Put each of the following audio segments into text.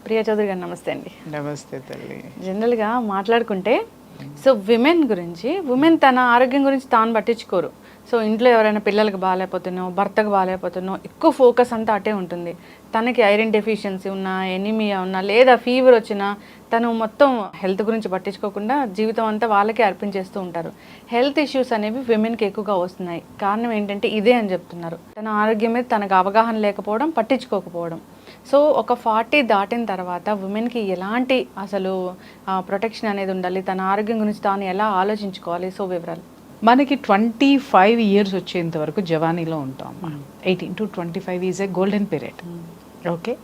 ప్రియా చౌదరి గారు నమస్తే అండి. నమస్తే తల్లి. జనరల్గా మాట్లాడుకుంటే సో విమెన్ గురించి, ఉమెన్ తన ఆరోగ్యం గురించి తాను పట్టించుకోరు. సో ఇంట్లో ఎవరైనా పిల్లలకు బాగాలేకపోతున్నో, భర్తకు బాగాలేకపోతున్నో ఎక్కువ ఫోకస్ అంతా అటే ఉంటుంది. తనకి ఐరన్ డెఫిషియన్సీ ఉన్నా, ఎనీమియా ఉన్నా, లేదా ఫీవర్ వచ్చినా తను మొత్తం హెల్త్ గురించి పట్టించుకోకుండా జీవితం అంతా వాళ్ళకే అర్పించేస్తూ ఉంటారు. హెల్త్ ఇష్యూస్ అనేవి విమెన్కి ఎక్కువగా వస్తున్నాయి. కారణం ఏంటంటే ఇదే అని చెప్తున్నారు. తన ఆరోగ్యం మీద తనకు అవగాహన లేకపోవడం, పట్టించుకోకపోవడం. సో ఒక 40 దాటిన తర్వాత ఉమెన్కి ఎలాంటి అసలు ప్రొటెక్షన్ అనేది ఉండాలి, తన ఆరోగ్యం గురించి తాను ఎలా ఆలోచించుకోవాలి? సో వివరాలు. మనకి 25 ఇయర్స్ వచ్చేంత వరకు జవానీలో ఉంటాం. 18 to 25 is a golden period. Okay,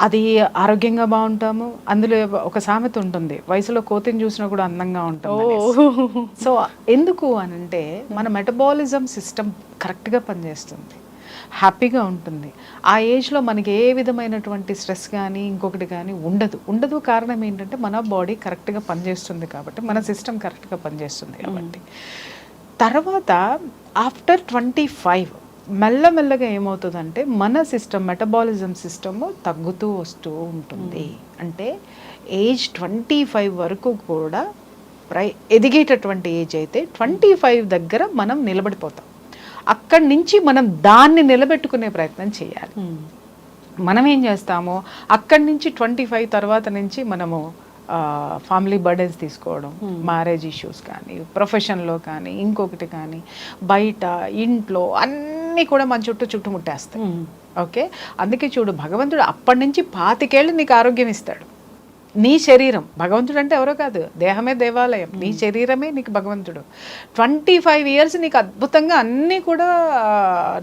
అది ఆరోగ్యంగా బాగుంటాము. అందులో ఒక సామెత ఉంటుంది, వయసులో కోతిని చూసినా కూడా అందంగా ఉంటాం. సో ఎందుకు అనంటే మన మెటబాలిజం సిస్టమ్ కరెక్ట్గా పనిచేస్తుంది, హ్యాపీగా ఉంటుంది. ఆ ఏజ్లో మనకి ఏ విధమైనటువంటి స్ట్రెస్ కానీ ఇంకొకటి కానీ ఉండదు. కారణం ఏంటంటే మన బాడీ కరెక్ట్గా పనిచేస్తుంది కాబట్టి, మన సిస్టమ్ కరెక్ట్గా పనిచేస్తుంది కాబట్టి. తర్వాత ఆఫ్టర్ 25 మెల్లమెల్లగా ఏమవుతుందంటే మన సిస్టమ్, మెటబాలిజం సిస్టమ్ తగ్గుతూ వస్తూ ఉంటుంది. అంటే ఏజ్ 25 వరకు కూడా ఎదిగేటటువంటి ఏజ్ అయితే 25 దగ్గర మనం నిలబడిపోతాం. అక్కడి నుంచి మనం దాన్ని నిలబెట్టుకునే ప్రయత్నం చేయాలి. మనం ఏం చేస్తామో అక్కడి నుంచి 25 తర్వాత నుంచి మనము ఫ్యామిలీ బర్డెన్స్ తీసుకోవడం, మ్యారేజ్ ఇష్యూస్ కానీ, ప్రొఫెషన్లో కానీ, ఇంకొకటి కానీ, బయట ఇంట్లో అన్నీ కూడా మన చుట్టుముట్టేస్తాయి. ఓకే, అందుకే చూడు, భగవంతుడు అప్పటి నుంచి 25 ఏళ్ళు నీకు ఆరోగ్యం ఇస్తాడు. నీ శరీరం, భగవంతుడు అంటే ఎవరో కాదు, దేహమే దేవాలయం, నీ శరీరమే నీకు భగవంతుడు. 25 ఇయర్స్ నీకు అద్భుతంగా అన్నీ కూడా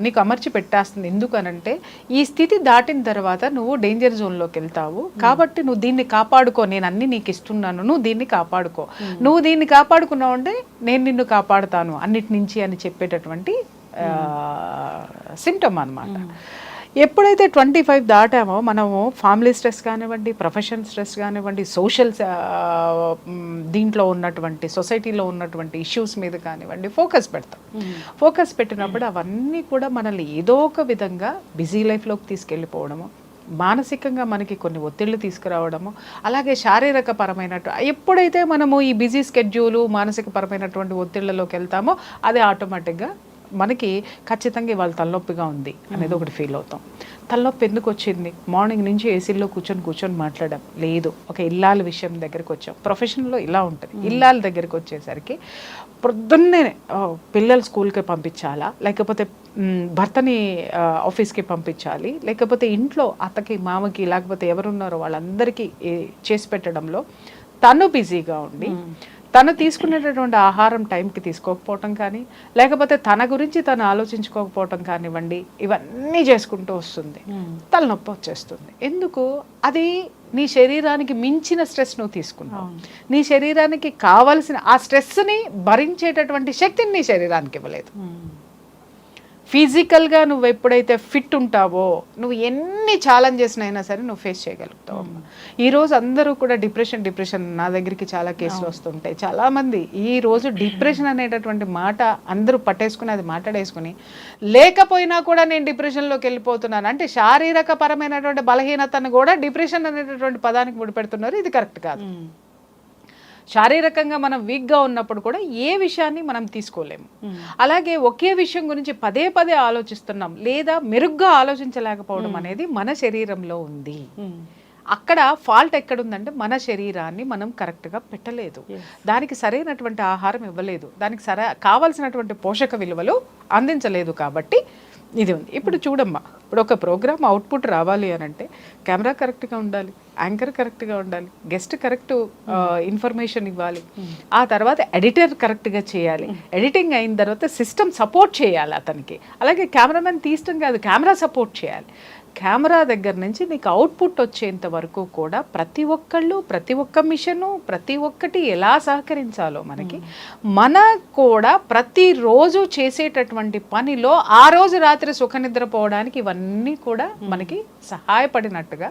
నీకు అమర్చి పెట్టేస్తుంది. ఎందుకనంటే ఈ స్థితి దాటిన తర్వాత నువ్వు డేంజర్ జోన్లోకి వెళ్తావు కాబట్టి నువ్వు దీన్ని కాపాడుకో, నేను అన్ని నీకు ఇస్తున్నాను, నువ్వు దీన్ని కాపాడుకో. నువ్వు దీన్ని కాపాడుకున్నావు అంటే నేను నిన్ను కాపాడుతాను అన్నిటి నుంచి అని చెప్పేటటువంటి సిమ్టమ్ అన్నమాట. ఎప్పుడైతే 25 దాటామో మనము ఫ్యామిలీ స్ట్రెస్ కానివ్వండి, ప్రొఫెషన్ స్ట్రెస్ కానివ్వండి, సోషల్ దీంట్లో ఉన్నటువంటి సొసైటీలో ఉన్నటువంటి ఇష్యూస్ మీద కానివ్వండి ఫోకస్ పెడతాం. ఫోకస్ పెట్టినప్పుడు అవన్నీ కూడా మనల్ని ఏదో ఒక విధంగా బిజీ లైఫ్లోకి తీసుకెళ్ళిపోవడము, మానసికంగా మనకి కొన్ని ఒత్తిళ్ళు తీసుకురావడము, అలాగే శారీరక పరమైనట్టు ఎప్పుడైతే మనము ఈ బిజీ స్కెడ్యూలు మానసిక పరమైనటువంటి ఒత్తిళ్లలోకి వెళ్తామో అది ఆటోమేటిక్గా మనకి ఖచ్చితంగా ఇవాళ తలనొప్పిగా ఉంది అనేది ఒకటి ఫీల్ అవుతాం. తలనొప్పి ఎందుకు వచ్చింది? మార్నింగ్ నుంచి ఏసీలో కూర్చొని మాట్లాడడం లేదు. ఒక ఇల్లాల విషయం దగ్గరికి వచ్చాం. ప్రొఫెషన్లో ఇలా ఉంటుంది. ఇల్లాల దగ్గరికి వచ్చేసరికి పొద్దున్నే పిల్లలు స్కూల్కి పంపించాలా, లేకపోతే భర్తని ఆఫీస్కి పంపించాలి, లేకపోతే ఇంట్లో అత్తకి మామకి లేకపోతే ఎవరున్నారో వాళ్ళందరికీ చేసి పెట్టడంలో తను బిజీగా ఉండి తను తీసుకునేటటువంటి ఆహారం టైంకి తీసుకోకపోవటం కానీ, లేకపోతే తన గురించి తను ఆలోచించుకోకపోవటం కానివ్వండి, ఇవన్నీ చేసుకుంటూ వస్తుంది. తలనొప్పి వచ్చేస్తుంది. ఎందుకు? అది నీ శరీరానికి మించిన స్ట్రెస్ నువ్వు తీసుకున్నావు. నీ శరీరానికి కావలసిన ఆ స్ట్రెస్ని భరించేటటువంటి శక్తిని నీ శరీరానికి ఇవ్వలేదు. ఫిజికల్గా నువ్వు ఎప్పుడైతే ఫిట్ ఉంటావో నువ్వు ఎన్ని ఛాలెంజెస్ అయినా సరే నువ్వు ఫేస్ చేయగలుగుతావు. ఈరోజు అందరూ కూడా డిప్రెషన్ నా దగ్గరికి చాలా కేసులు వస్తుంటాయి. చాలామంది ఈరోజు డిప్రెషన్ అనేటటువంటి మాట అందరూ పట్టేసుకుని అది మాట్లాడేసుకుని లేకపోయినా కూడా నేను డిప్రెషన్లోకి వెళ్ళిపోతున్నాను అంటే శారీరక పరమైనటువంటి బలహీనతను కూడా డిప్రెషన్ అనేటటువంటి పదానికి ముడిపెడుతున్నారు. ఇది కరెక్ట్ కాదు. శారీరకంగా మనం వీక్గా ఉన్నప్పుడు కూడా ఏ విషయాన్ని మనం తీసుకోలేము. అలాగే ఒకే విషయం గురించి పదే ఆలోచిస్తున్నాం లేదా మెరుగ్గా ఆలోచించలేకపోవడం అనేది మన శరీరంలో ఉంది. అక్కడ ఫాల్ట్ ఎక్కడుందంటే మన శరీరాన్ని మనం కరెక్ట్గా పెట్టలేదు, దానికి సరైనటువంటి ఆహారం ఇవ్వలేదు, దానికి కావాల్సినటువంటి పోషక విలువలు అందించలేదు. కాబట్టి ఇది ఉంది. ఇప్పుడు చూడమ్మా, ఇప్పుడు ఒక ప్రోగ్రామ్ అవుట్పుట్ రావాలి అని అంటే కెమెరా కరెక్ట్గా ఉండాలి, యాంకర్ కరెక్ట్గా ఉండాలి, గెస్ట్ కరెక్ట్ ఇన్ఫర్మేషన్ ఇవ్వాలి, ఆ తర్వాత ఎడిటర్ కరెక్ట్గా చేయాలి, ఎడిటింగ్ అయిన తర్వాత సిస్టమ్ సపోర్ట్ చేయాలి అతనికి, అలాగే కెమెరామెన్ తీయటం కాదు కెమెరా సపోర్ట్ చేయాలి. కెమెరా దగ్గర నుంచి నీకు అవుట్పుట్ వచ్చేంత వరకు కూడా ప్రతి ఒక్క మిషను ప్రతి ఒక్కటి ఎలా సహకరించాలో మన కూడా ప్రతిరోజు చేసేటటువంటి పనిలో ఆ రోజు రాత్రి సుఖనిద్రపోవడానికి ఇవన్నీ కూడా మనకి సహాయపడినట్టుగా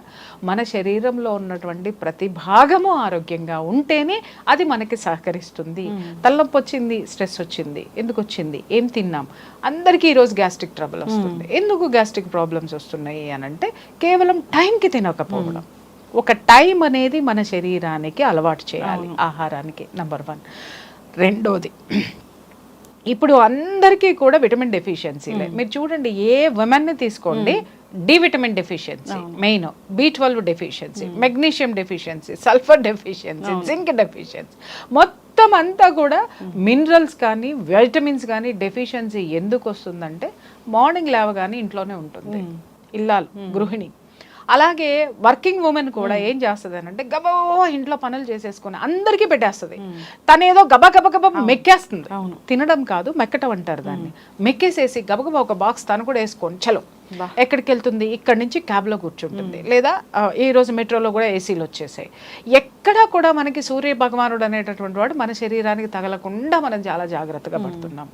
మన శరీరంలో ఉన్నటువంటి ప్రతి భాగము ఆరోగ్యంగా ఉంటేనే అది మనకి సహకరిస్తుంది. తలనొప్పి వచ్చింది, స్ట్రెస్ వచ్చింది, ఎందుకు వచ్చింది, ఏం తిన్నాం, అందరికీ ఈరోజు గ్యాస్ట్రిక్ ట్రబుల్ వస్తుంది. ఎందుకు గ్యాస్ట్రిక్ ప్రాబ్లమ్స్ వస్తున్నాయి అని అంటే కేవలం టైంకి తినకపోవడం, ఒక టైం అనేది మన శరీరానికి అలవాటు చేయాలి, ఆహారానికి. నెంబర్ 1. రెండోది, ఇప్పుడు అందరికీ కూడా విటమిన్ డెఫిషియన్సీలే. మీరు చూడండి, ఏ ఉమెన్ని తీసుకోండి, D vitamin deficiency main, B12 deficiency, magnesium deficiency, sulphur deficiency, zinc deficiency, మొత్తం అంతా కూడా మినరల్స్ కానీ వైటమిన్స్ కానీ డెఫిషియన్సీ ఎందుకు వస్తుందంటే మార్నింగ్ లేవగానే ఇంట్లోనే ఉంటుంది ఇల్లాలు, గృహిణి. అలాగే వర్కింగ్ ఉమెన్ కూడా ఏం చేస్తుంది అని అంటే గబా ఇంట్లో పనులు చేసేసుకుని అందరికీ పెట్టేస్తుంది. తనేదో గబా గబ గబ మెక్కేస్తుంది. తినడం కాదు, మెక్కటం అంటారు దాన్ని. మెక్కేసేసి గబగబా ఒక బాక్స్ తను కూడా వేసుకొని చలో ఎక్కడికి వెళ్తుంది, ఇక్కడి నుంచి క్యాబ్లో కూర్చుంటుంది, లేదా ఈ రోజు మెట్రోలో కూడా ఏసీలు వచ్చేసాయి. ఎక్కడా కూడా మనకి సూర్య భగవానుడు అనేటటువంటి వాడు మన శరీరానికి తగలకుండా మనం చాలా జాగ్రత్తగా పడుతున్నాం.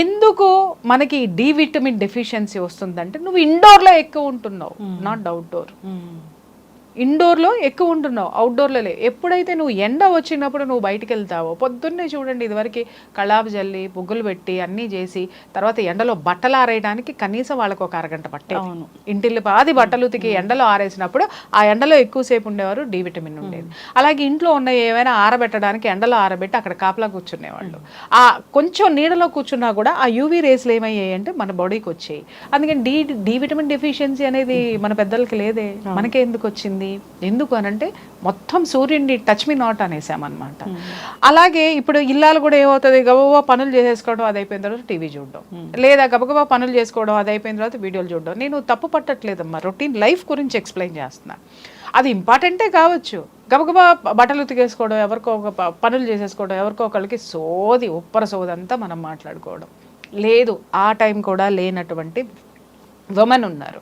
ఎందుకు మనకి డి విటమిన్ డెఫిషియన్సీ వస్తుందంటే నువ్వు ఇండోర్లో ఎక్కువ ఉంటున్నావు, నాట్ అవుట్డోర్. ఇండోర్లో ఎక్కువ ఉంటున్నావు, అవుట్డోర్లో లేవు. ఎప్పుడైతే నువ్వు ఎండ వచ్చినప్పుడు నువ్వు బయటికి వెళ్తావో, పొద్దున్నే చూడండి, ఇదివరకు కళాపు జల్లి పుగ్గులు పెట్టి అన్నీ చేసి తర్వాత ఎండలో బట్టలు ఆరేయడానికి కనీసం వాళ్ళకు ఒక అరగంట పట్టేది. ఇంటిల్లి పాది బట్టలు ఉతికి ఎండలో ఆరేసినప్పుడు ఆ ఎండలో ఎక్కువసేపు ఉండేవారు, డి విటమిన్ ఉండేది. అలాగే ఇంట్లో ఉన్న ఏమైనా ఆరబెట్టడానికి ఎండలో ఆరబెట్టి అక్కడ కాపలా కూర్చునేవాళ్ళు. ఆ కొంచెం నీడలో కూర్చున్నా కూడా ఆ యూవీ రేస్లు ఏమయ్యాయి అంటే మన బాడీకి వచ్చాయి. అందుకని డి విటమిన్ డెఫిషియన్సీ అనేది మన పెద్దలకి లేదే, మనకే ఎందుకు వచ్చింది? ఎందుకు అనంటే మొత్తం సూర్యుడిని టచ్ మీ నాట్ అనేసామన్నమాట. అలాగే ఇప్పుడు ఇల్లాలు కూడా ఏమవుతుంది, గబగబా పనులు చేసేసుకోవడం, అది అయిపోయిన తర్వాత టీవీ చూడడం, లేదా గబగబా పనులు చేసుకోవడం, అది అయిపోయిన తర్వాత వీడియోలు చూడడం. నేను తప్పు పట్టట్లేదమ్మా, రొటీన్ లైఫ్ గురించి ఎక్స్ప్లెయిన్ చేస్తున్నా. అది ఇంపార్టెంటే కావచ్చు, గబగబా బట్టలు ఉతికేసుకోవడం, ఎవరికో ఒక పనులు చేసేసుకోవడం, ఎవరికో ఒకరికి సోది ఉప్పర సోదంతా మనం మాట్లాడుకోవడం లేదు. ఆ టైం కూడా లేనటువంటి ఉమెన్ ఉన్నారు.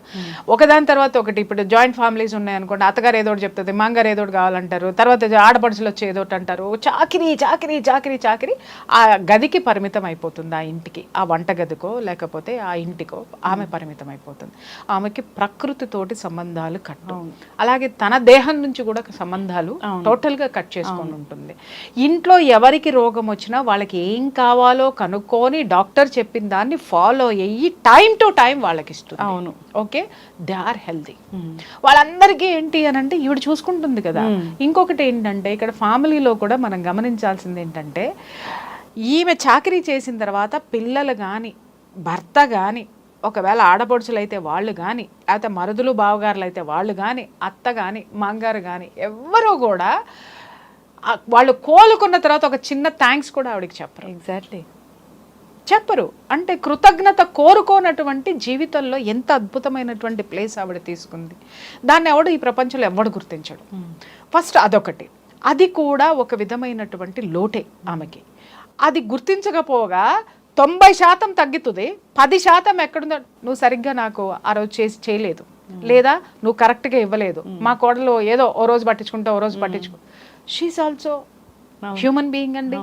ఒకదాని తర్వాత ఒకటి. ఇప్పుడు జాయింట్ ఫ్యామిలీస్ ఉన్నాయనుకోండి, అత్తగారు ఏదోటి చెప్తుంది, మాంగారు ఏదోటి కావాలంటారు, తర్వాత ఆడపడుచులు వచ్చి ఏదోటి అంటారు. చాకిరీ చాకిరీ చాకిరీ చాకిరీ ఆ గదికి పరిమితం అయిపోతుంది, ఆ ఇంటికి, ఆ వంట గదికో లేకపోతే ఆ ఇంటికో ఆమె పరిమితం అయిపోతుంది. ఆమెకి ప్రకృతితోటి సంబంధాలు కట్టు, అలాగే తన దేహం నుంచి కూడా సంబంధాలు టోటల్గా కట్ చేసుకొని ఉంటుంది. ఇంట్లో ఎవరికి రోగం వచ్చినా వాళ్ళకి ఏం కావాలో కనుక్కొని డాక్టర్ చెప్పిన దాన్ని ఫాలో అయ్యి టైం టు టైం వాళ్ళకి ఇస్తుంది. అవును, ఓకే, దే ఆర్ హెల్తీ. వాళ్ళందరికీ ఏంటి అని అంటే ఈవిడ చూసుకుంటుంది కదా. ఇంకొకటి ఏంటంటే ఇక్కడ ఫ్యామిలీలో కూడా మనం గమనించాల్సింది ఏంటంటే, ఈమె చాకరీ చేసిన తర్వాత పిల్లలు కానీ భర్త కానీ, ఒకవేళ ఆడపడుచులు అయితే వాళ్ళు కానీ, లేకపోతే మరుదులు బావగారులు అయితే వాళ్ళు కానీ, అత్త కానీ మాంగారు కానీ, ఎవ్వరూ కూడా వాళ్ళు కోలుకున్న తర్వాత ఒక చిన్న థ్యాంక్స్ కూడా ఆవిడకి చెప్పరు. ఎగ్జాక్ట్లీ చెప్పరు. అంటే కృతజ్ఞత కోరుకోనటువంటి జీవితంలో ఎంత అద్భుతమైనటువంటి ప్లేస్ ఆవిడ తీసుకుంది. దాన్ని ఎవడు ఈ ప్రపంచంలో ఎవడు గుర్తించడు. ఫస్ట్ అదొకటి. అది కూడా ఒక విధమైనటువంటి లోటే ఆమెకి. అది గుర్తించకపోగా 90% తగ్గుతుంది, 10% ఎక్కడుందో, నువ్వు సరిగ్గా నాకు ఆ రోజు చేయలేదు, లేదా నువ్వు కరెక్ట్గా ఇవ్వలేదు, మా కోడలు ఏదో ఓ రోజు పట్టించుకుంటా ఓ రోజు పట్టించుకో. షీఈస్ ఆల్సో హ్యూమన్ బీయింగ్ అండి.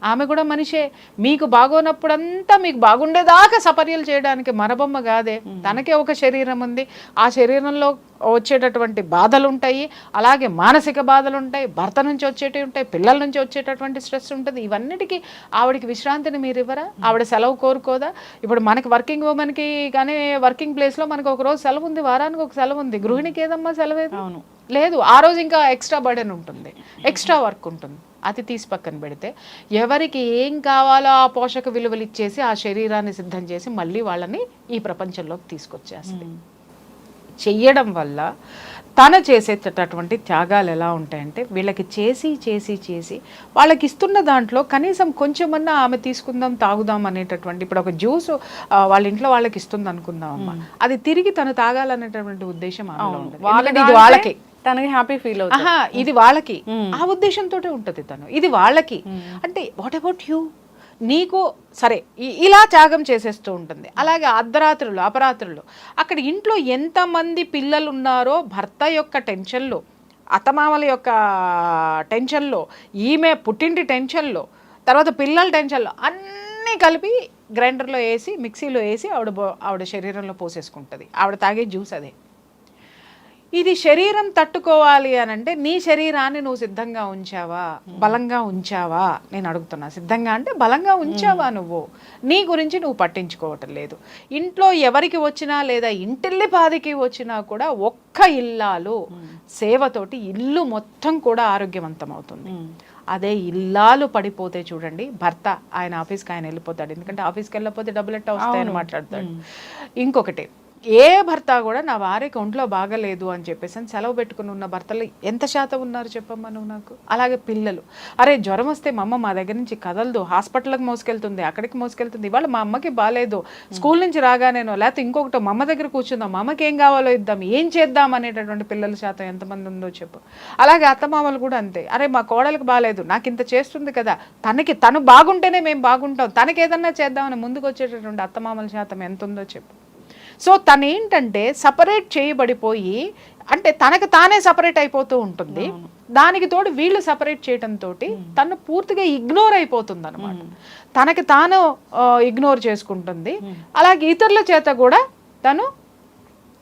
ఆమె కూడా మనిషే. మీకు బాగోనప్పుడంతా మీకు బాగుండేదాకా సపర్యలు చేయడానికి మరబొమ్మ కాదే. తనకే ఒక శరీరం ఉంది, ఆ శరీరంలో వచ్చేటటువంటి బాధలు ఉంటాయి, అలాగే మానసిక బాధలు ఉంటాయి, భర్త నుంచి వచ్చేటివి ఉంటాయి, పిల్లల నుంచి వచ్చేటటువంటి స్ట్రెస్ ఉంటుంది. ఇవన్నిటికీ ఆవిడకి విశ్రాంతిని మీరు ఇవ్వరా? ఆవిడ సెలవు కోరుకోదా? ఇప్పుడు మనకి వర్కింగ్ ఉమెన్కి కానీ వర్కింగ్ ప్లేస్లో మనకు ఒక రోజు సెలవు ఉంది, వారానికి ఒక సెలవు ఉంది. గృహిణికి ఏదమ్మా సెలవేది? అవును, లేదు. ఆ రోజు ఇంకా ఎక్స్ట్రా బర్డెన్ ఉంటుంది, ఎక్స్ట్రా వర్క్ ఉంటుంది. అది తీసి పక్కన పెడితే ఎవరికి ఏం కావాలో ఆ పోషక విలువలు ఇచ్చేసి ఆ శరీరాన్ని సిద్ధం చేసి మళ్ళీ వాళ్ళని ఈ ప్రపంచంలోకి తీసుకొచ్చేస్తుంది. చెయ్యడం వల్ల తను చేసేటటువంటి త్యాగాలు ఎలా ఉంటాయంటే, వీళ్ళకి చేసి చేసి చేసి వాళ్ళకి ఇస్తున్న దాంట్లో కనీసం కొంచెమన్నా ఆమె తీసుకుందాం తాగుదాం అనేటటువంటి, ఇప్పుడు ఒక జ్యూస్ వాళ్ళ ఇంట్లో వాళ్ళకి ఇస్తుంది అనుకుందాం అమ్మ, అది తిరిగి తను తాగాలనేటటువంటి ఉద్దేశం ఆమెలో ఉంటుంది. ఇది వాళ్ళకి, తనకి హ్యాపీ ఫీల్ అవుతుంది. ఇది వాళ్ళకి, ఆ ఉద్దేశంతో ఉంటుంది తను. ఇది వాళ్ళకి అంటే వాట్ అబౌట్ యూ? నీకు సరే ఇలా త్యాగం చేసేస్తూ ఉంటుంది. అలాగే అర్ధరాత్రులు అపరాత్రులు అక్కడ ఇంట్లో ఎంతమంది పిల్లలు ఉన్నారో భర్త యొక్క టెన్షన్లో, అత్తమామల యొక్క టెన్షన్లో, ఈమె పుట్టింటి టెన్షన్లో, తర్వాత పిల్లల టెన్షన్లో అన్నీ కలిపి గ్రైండర్లో వేసి మిక్సీలో వేసి ఆవిడ శరీరంలో పోసేసుకుంటుంది. ఆవిడ తాగే జ్యూస్ అదే. ఇది శరీరం తట్టుకోవాలి అని అంటే నీ శరీరాన్ని నువ్వు సిద్ధంగా ఉంచావా, బలంగా ఉంచావా? నేను అడుగుతున్నా. సిద్ధంగా అంటే బలంగా ఉంచావా? నువ్వు నీ గురించి నువ్వు పట్టించుకోవటం లేదు. ఇంట్లో ఎవరికి వచ్చినా లేదా ఇంటిల్లి పాదికి వచ్చినా కూడా ఒక్క ఇల్లాలు సేవతోటి ఇల్లు మొత్తం కూడా ఆరోగ్యవంతం అవుతుంది. అదే ఇల్లాలు పడిపోతే చూడండి, భర్త ఆయన ఆఫీస్కి ఆయన వెళ్ళిపోతాడు, ఎందుకంటే ఆఫీస్కి వెళ్ళకపోతే డబ్బులు ఎట్టా వస్తాయని మాట్లాడతాడు. ఇంకొకటి, ఏ భర్త కూడా నా వారికి ఒంట్లో బాగలేదు అని చెప్పేసి అని సెలవు పెట్టుకుని ఉన్న భర్తలు ఎంత శాతం ఉన్నారు చెప్పమ్మా నువ్వు నాకు. అలాగే పిల్లలు, అరే జ్వరం వస్తే మా అమ్మ మా దగ్గర నుంచి కదలదు, హాస్పిటల్కి మోసుకెళ్తుంది, అక్కడికి మోసుకెళ్తుంది, ఇవాళ మా అమ్మకి బాగాలేదు, స్కూల్ నుంచి రాగానేనో లేకపోతే ఇంకొకటి మా అమ్మ దగ్గర కూర్చుందాం, మా అమ్మకి ఏం కావాలో ఇద్దాం, ఏం చేద్దాం అనేటటువంటి పిల్లల శాతం ఎంతమంది ఉందో చెప్పు. అలాగే అత్తమామలు కూడా అంతే, అరే మా కోడలికి బాగాలేదు, నాకు ఇంత చేస్తుంది కదా, తను బాగుంటేనే మేము బాగుంటాం, తనకి ఏదన్నా చేద్దామని ముందుకు వచ్చేటటువంటి అత్తమామల శాతం ఎంత ఉందో చెప్పు. సో తను ఏంటంటే సపరేట్ చేయబడిపోయి, అంటే తనకు తానే సపరేట్ అయిపోతూ ఉంటుంది, దానికి తోడు వీళ్ళు సపరేట్ చేయడంతో తను పూర్తిగా ఇగ్నోర్ అయిపోతుంది అనమాట. తనకి తాను ఇగ్నోర్ చేసుకుంటుంది, అలాగే ఇతరుల చేత కూడా తను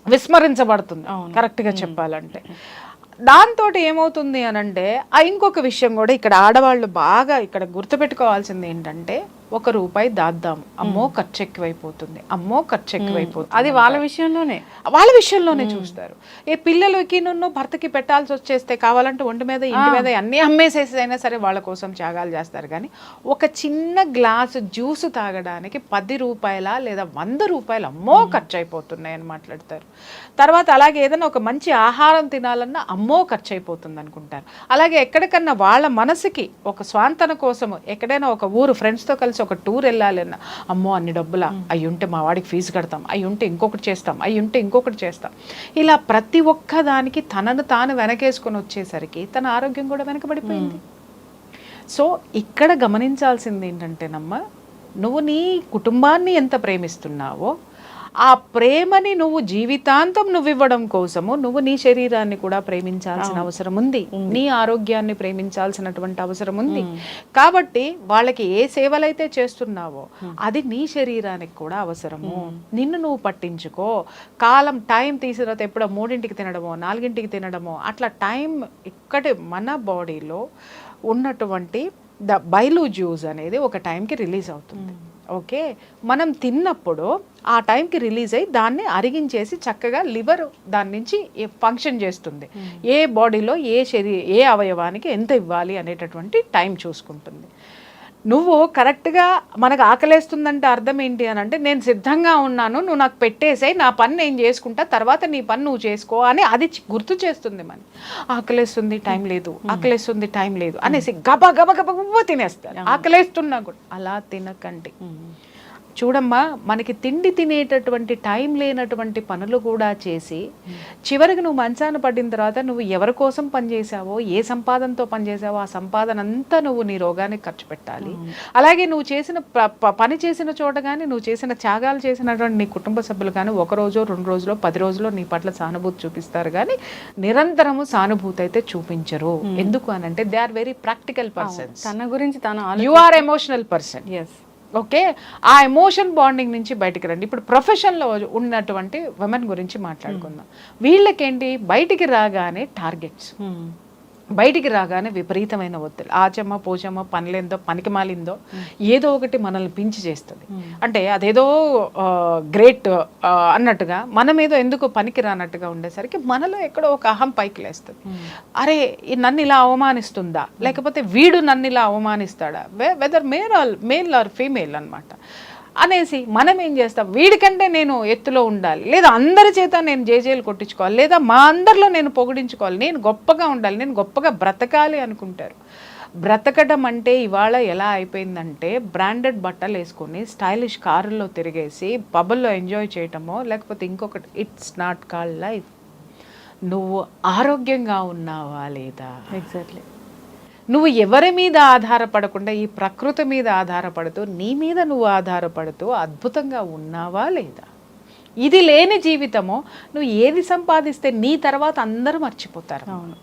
విస్మరించబడుతుంది కరెక్ట్గా చెప్పాలంటే. దాంతో ఏమవుతుంది అని అంటే, ఇంకొక విషయం కూడా ఇక్కడ ఆడవాళ్ళు బాగా ఇక్కడ గుర్తుపెట్టుకోవాల్సింది ఏంటంటే, ₹1 దాద్దాము, అమ్మో ఖర్చు ఎక్కువైపోతుంది, అమ్మో ఖర్చు ఎక్కువైపోతుంది, అది వాళ్ళ విషయంలోనే చూస్తారు. ఏ పిల్లలకి భర్తకి పెట్టాల్సి వచ్చేస్తే కావాలంటే ఒంటి మీద ఇంటి మీద అన్నీ అమ్మేసేసి అయినా సరే వాళ్ళ కోసం త్యాగాలు చేస్తారు. కానీ ఒక చిన్న గ్లాసు జ్యూస్ తాగడానికి ₹10 లేదా ₹100 అమ్మో ఖర్చు అయిపోతున్నాయి అని మాట్లాడతారు. తర్వాత అలాగే ఏదైనా ఒక మంచి ఆహారం తినాలన్నా అమ్మో ఖర్చు అయిపోతుంది అనుకుంటారు. అలాగే ఎక్కడికన్నా వాళ్ళ మనసుకి ఒక స్వాంతన కోసము ఎక్కడైనా ఒక ఊరు ఫ్రెండ్స్తో కలిసి ఒక టూర్ వెళ్ళాలన్నా అమ్మో అన్ని డబ్బులా, అవి ఉంటే మా వాడికి ఫీజు కడతాం, అవి ఉంటే ఇంకొకటి చేస్తాం, అవి ఉంటే ఇంకొకటి చేస్తాం. ఇలా ప్రతి ఒక్క దానికి తనను తాను వెనకేసుకొని వచ్చేసరికి తన ఆరోగ్యం కూడా వెనకబడిపోయింది. సో ఇక్కడ గమనించాల్సింది ఏంటంటేనమ్మా, నువ్వు నీ కుటుంబాన్ని ఎంత ప్రేమిస్తున్నావో ఆ ప్రేమని నువ్వు జీవితాంతం నువ్వు ఇవ్వడం కోసము నువ్వు నీ శరీరాన్ని కూడా ప్రేమించాల్సిన అవసరం ఉంది, నీ ఆరోగ్యాన్ని ప్రేమించాల్సినటువంటి అవసరం ఉంది. కాబట్టి వాళ్ళకి ఏ సేవలైతే చేస్తున్నావో అది నీ శరీరానికి కూడా అవసరము. నిన్ను నువ్వు పట్టించుకో. కాలం టైం తీసిన తర్వాత ఎప్పుడో 3ంటికి తినడమో 4ంటికి తినడమో అట్లా టైం ఇక్కడే మన బాడీలో ఉన్నటువంటి బైలు జ్యూస్ అనేది ఒక టైంకి రిలీజ్ అవుతుంది. ఓకే, మనం తిన్నప్పుడు ఆ టైంకి రిలీజ్ అయ్యి దాన్ని అరిగించేసి చక్కగా లివర్ దాని నుంచి ఫంక్షన్ చేస్తుంది. ఏ బాడీలో ఏ అవయవానికి ఎంత ఇవ్వాలి అనేటటువంటి టైం చూసుకుంటుంది. నువ్వు కరెక్ట్గా మనకు ఆకలేస్తుందంటే అర్థం ఏంటి అని అంటే, నేను సిద్ధంగా ఉన్నాను, నువ్వు నాకు పెట్టేసాయి, నా పని నేను చేసుకుంటా, తర్వాత నీ పని నువ్వు చేసుకో అని అది గుర్తు చేస్తుంది. మన ఆకలేస్తుంది టైం లేదు, ఆకలేస్తుంది టైం లేదు అనేసి గబ గబ గబ గబ తినేస్తారు. ఆకలేస్తున్నా కూడా అలా తినకండి. చూడమ్మా, మనకి తిండి తినేటటువంటి టైం లేనటువంటి పనులు కూడా చేసి చివరికి నువ్వు మంచాన పడిన తర్వాత నువ్వు ఎవరి కోసం పనిచేసావో, ఏ సంపాదనతో పనిచేసావో ఆ సంపాదన అంతా నువ్వు నీ రోగానికి ఖర్చు పెట్టాలి. అలాగే నువ్వు చేసిన పని చేసిన చోట కానీ, నువ్వు చేసిన త్యాగాలు చేసినటువంటి నీ కుటుంబ సభ్యులు కానీ 1 రోజో 2 రోజులో 10 రోజులో నీ పట్ల సానుభూతి చూపిస్తారు, కానీ నిరంతరము సానుభూతి అయితే చూపించరు. ఎందుకు అని అంటే they are very practical persons. తన గురించి you are emotional person. Okay, ఆ ఎమోషన్ బాండింగ్ నుంచి బయటికి రండి. ఇప్పుడు ప్రొఫెషన్లో ఉన్నటువంటి ఉమెన్ గురించి మాట్లాడుకుందాం. వీళ్ళకేంటి, బయటికి రాగానే టార్గెట్స్, బయటికి రాగానే విపరీతమైన ఒత్తిడి, ఆచమ్మ పోచమ్మ పనిలేందో పనికి మాలిందో ఏదో ఒకటి మనల్ని పించి చేస్తుంది. అంటే అదేదో గ్రేట్ అన్నట్టుగా మనం ఏదో ఎందుకు పనికి రానట్టుగా ఉండేసరికి మనలో ఎక్కడో ఒక అహం పైకి లేస్తుంది. అరే నన్ను ఇలా అవమానిస్తుందా, లేకపోతే వీడు నన్ను ఇలా అవమానిస్తాడా, వెదర్ మేల్ ఆర్ ఫీమేల్ అన్నమాట అనేసి మనం ఏం చేస్తాం, వీడికంటే నేను ఎత్తులో ఉండాలి, లేదా అందరి చేత నేను జేజేలు కొట్టించుకోవాలి, లేదా మా అందరిలో నేను పొగిడించుకోవాలి, నేను గొప్పగా ఉండాలి, నేను గొప్పగా బ్రతకాలి అనుకుంటారు. బ్రతకడం అంటే ఇవాళ ఎలా అయిపోయిందంటే, బ్రాండెడ్ బట్టలు వేసుకొని స్టైలిష్ కారుల్లో తిరిగేసి పబ్బుల్లో ఎంజాయ్ చేయటమో లేకపోతే ఇంకొకటి. It's not called life. నువ్వు ఆరోగ్యంగా ఉన్నావా లేదా, ఎగ్జాక్ట్లీ నువ్వు ఎవరి మీద ఆధారపడకుండా ఈ ప్రకృతి మీద ఆధారపడుతూ నీ మీద నువ్వు ఆధారపడుతూ అద్భుతంగా ఉన్నావా లేదా. ఇది లేని జీవితమో నువ్వు ఏది సంపాదిస్తే నీ తర్వాత అందరూ మర్చిపోతారు. అవును,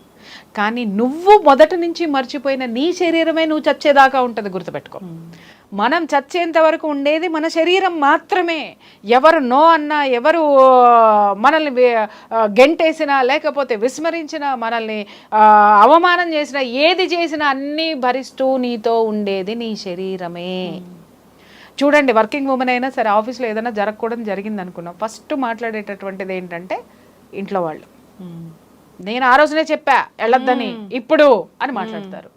కానీ నువ్వు మొదటి నుంచి మర్చిపోయిన నీ శరీరమే నువ్వు చచ్చేదాకా ఉంటుంది, గుర్తుపెట్టుకో. మనం చచ్చేంత వరకు ఉండేది మన శరీరం మాత్రమే. ఎవరు నో అన్నా, ఎవరు మనల్ని గెంటేసినా, లేకపోతే విస్మరించినా, మనల్ని అవమానం చేసినా, ఏది చేసినా అన్నీ భరిస్తూ నీతో ఉండేది నీ శరీరమే. చూడండి, వర్కింగ్ ఉమెన్ అయినా సరే ఆఫీస్లో ఏదైనా జరగకూడదు జరిగింది అనుకున్నాం, ఫస్ట్ మాట్లాడేటటువంటిది ఏంటంటే ఇంట్లో వాళ్ళు. నేను ఆ రోజునే చెప్పా వెళ్ళొద్దని, ఇప్పుడు అని మాట్లాడతారు.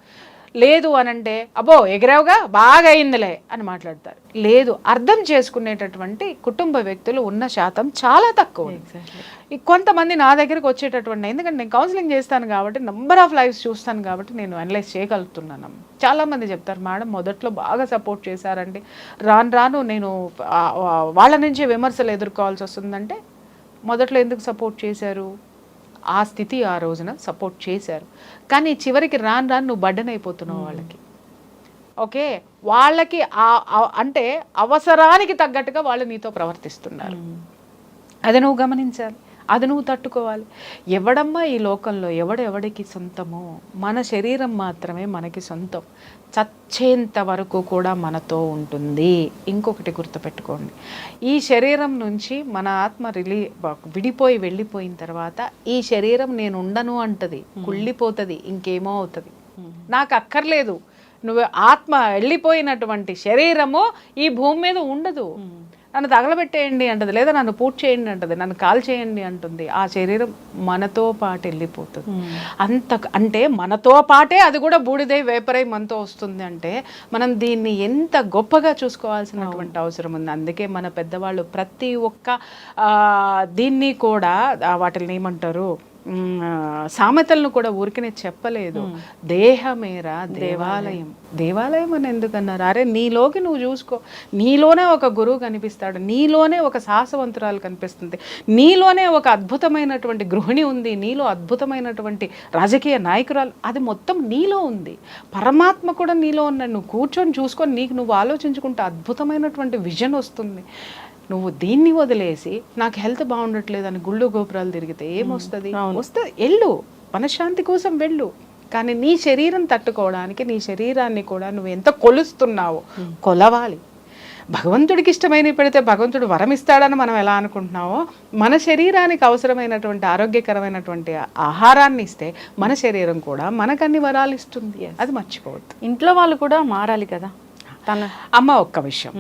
లేదు అనంటే అబ్బో ఎగిరావుగా బాగా అయిందిలే అని మాట్లాడతారు. లేదు, అర్థం చేసుకునేటటువంటి కుటుంబ వ్యక్తులు ఉన్న శాతం చాలా తక్కువ. కొంతమంది నా దగ్గరికి వచ్చేటటువంటి, ఎందుకంటే నేను కౌన్సిలింగ్ చేస్తాను కాబట్టి, నెంబర్ ఆఫ్ లైఫ్స్ చూస్తాను కాబట్టి నేను అనలైజ్ చేయగలుగుతున్నాను. చాలామంది చెప్తారు మేడం మొదట్లో బాగా సపోర్ట్ చేశారండి, రాను రాను నేను వాళ్ళ నుంచి విమర్శలు ఎదుర్కోవాల్సి వస్తుందంటే, మొదట్లో ఎందుకు సపోర్ట్ చేశారు? ఆ స్థితి ఆ రోజున సపోర్ట్ చేశారు, కానీ చివరికి రాను రాను నువ్వు బర్డెన్ అయిపోతున్నావు వాళ్ళకి. ఓకే, వాళ్ళకి అంటే అవసరానికి తగ్గట్టుగా వాళ్ళు నీతో ప్రవర్తిస్తున్నారు. అది నువ్వు గమనించాలి, అది నువ్వు తట్టుకోవాలి. ఎవడమ్మా ఈ లోకంలో ఎవడెవడికి సొంతమో? మన శరీరం మాత్రమే మనకి సొంతం, చచ్చేంత వరకు కూడా మనతో ఉంటుంది. ఇంకొకటి గుర్తుపెట్టుకోండి, ఈ శరీరం నుంచి మన ఆత్మ విడిపోయి వెళ్ళిపోయిన తర్వాత ఈ శరీరం నేను ఉండను అంటది, కుళ్ళిపోతుంది, ఇంకేమో అవుతుంది, నాకు అక్కర్లేదు. నువ్వు ఆత్మ వెళ్ళిపోయినటువంటి శరీరము ఈ భూమి మీద ఉండదు. నన్ను తగలబెట్టేయండి అంటది, లేదా నన్ను పూర్తి చేయండి అంటది, నన్ను కాల్ చేయండి అంటుంది. ఆ శరీరం మనతో పాటు వెళ్ళిపోతుంది. అంటే మనతో పాటే అది కూడా బూడిదై వేపరై మనతో వస్తుంది. అంటే మనం దీన్ని ఎంత గొప్పగా చూసుకోవాల్సినటువంటి అవసరం ఉంది. అందుకే మన పెద్దవాళ్ళు ప్రతి ఒక్క దీన్ని కూడా వాటిని ఏమంటారు, సామెతలను కూడా ఊరికనే చెప్పలేదు. దేహమేరా దేవాలయం. దేవాలయం అని ఎందుకన్నారు? అరే నీలోకి నువ్వు చూసుకో, నీలోనే ఒక గురువు కనిపిస్తాడు, నీలోనే ఒక సాహసవంతురాలు కనిపిస్తుంది, నీలోనే ఒక అద్భుతమైనటువంటి గృహిణి ఉంది, నీలో అద్భుతమైనటువంటి రాజకీయ నాయకురాలు, అది మొత్తం నీలో ఉంది. పరమాత్మ కూడా నీలో ఉన్నాడు. నువ్వు కూర్చొని చూసుకొని నీకు నువ్వు ఆలోచించుకుంటే అద్భుతమైనటువంటి విజన్ వస్తుంది. నువ్వు దీన్ని వదిలేసి నాకు హెల్త్ బాగుండట్లేదు అని గుళ్ళు గోపురాలు తిరిగితే ఏమొస్తుంది? వస్తుంది, వెళ్ళు, మనశ్శాంతి కోసం వెళ్ళు. కానీ నీ శరీరం తట్టుకోవడానికి నీ శరీరాన్ని కూడా నువ్వు ఎంత కొలుస్తున్నావో కొలవాలి. భగవంతుడికి ఇష్టమైనవి పెడితే భగవంతుడు వరం ఇస్తాడని మనం ఎలా అనుకుంటున్నావో, మన శరీరానికి అవసరమైనటువంటి ఆరోగ్యకరమైనటువంటి ఆహారాన్ని ఇస్తే మన శరీరం కూడా మనకన్ని వరాలు ఇస్తుంది. అది మర్చిపోవద్దు. ఇంట్లో వాళ్ళు కూడా మారాలి కదా. అమ్మ ఒక్క విషయం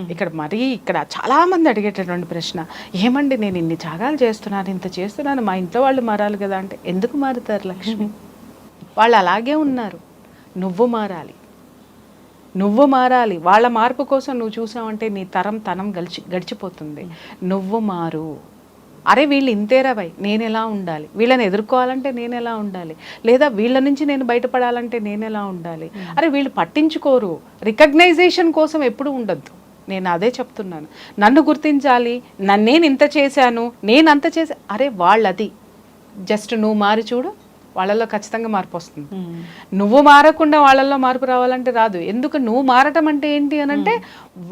ఇక్కడ చాలా మంది అడిగేటటువంటి ప్రశ్న, ఏమండి నేను ఇన్ని త్యాగాలు చేస్తున్నాను, ఇంత చేస్తున్నాను, మా ఇంట్లో వాళ్ళు మారాలి కదా అంటే, ఎందుకు మారుతారు లక్ష్మి? వాళ్ళు అలాగే ఉన్నారు. నువ్వు మారాలి, నువ్వు మారాలి. వాళ్ళ మార్పు కోసం నువ్వు చూసావంటే నీ తనం గడిచిపోతుంది. నువ్వు మారు. అరే వీళ్ళు ఇంతేరా భయ్, నేను ఎలా ఉండాలి, వీళ్ళని ఎదుర్కోవాలంటే నేను ఎలా ఉండాలి, లేదా వీళ్ళ నుంచి నేను బయటపడాలంటే నేను ఎలా ఉండాలి. అరే వీళ్ళు పట్టించుకోరు, రికగ్నైజేషన్ కోసం ఎప్పుడు ఉండద్దు. నేను అదే చెప్తున్నాను, నన్ను గుర్తించాలి, నేను ఇంత చేశాను, నేను అంత చేశా. అరే వాళ్ళది జస్ట్ నువ్వు మారి చూడు, వాళ్ళల్లో ఖచ్చితంగా మార్పు వస్తుంది. నువ్వు మారకుండా వాళ్ళల్లో మార్పు రావాలంటే రాదు. ఎందుకు? నువ్వు మారటం అంటే ఏంటి అని అంటే,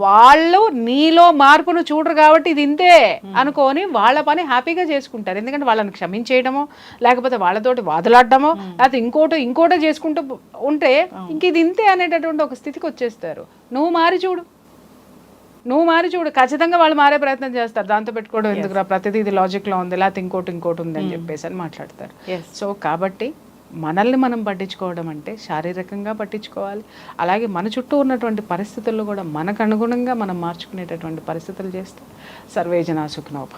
వాళ్ళు నీలో మార్పును చూడరు కాబట్టి ఇది ఇంతే అనుకొని వాళ్ళ పని హ్యాపీగా చేసుకుంటారు. ఎందుకంటే వాళ్ళని క్షమించేయడమో, లేకపోతే వాళ్ళతోటి వాదులాడడమో, లేకపోతే ఇంకోటో చేసుకుంటూ ఉంటే ఇంక ఇది ఇంతే అనేటటువంటి ఒక స్థితికి వచ్చేస్తారు. నువ్వు మారి చూడు, ఖచ్చితంగా వాళ్ళు మారే ప్రయత్నం చేస్తారు. దాంతో పెట్టుకోవడం ఎందుకురా, ప్రతిదీ ఇది లాజిక్లో ఉంది, లేకపోతే ఇంకోటి ఉంది అని చెప్పేసి అని మాట్లాడతారు. సో కాబట్టి మనల్ని మనం పట్టించుకోవడం అంటే శారీరకంగా పట్టించుకోవాలి, అలాగే మన చుట్టూ ఉన్నటువంటి పరిస్థితుల్లో కూడా మనకు అనుగుణంగా మనం మార్చుకునేటటువంటి పరిస్థితులు చేస్తే సర్వే జనా సుఖినో భవంతు.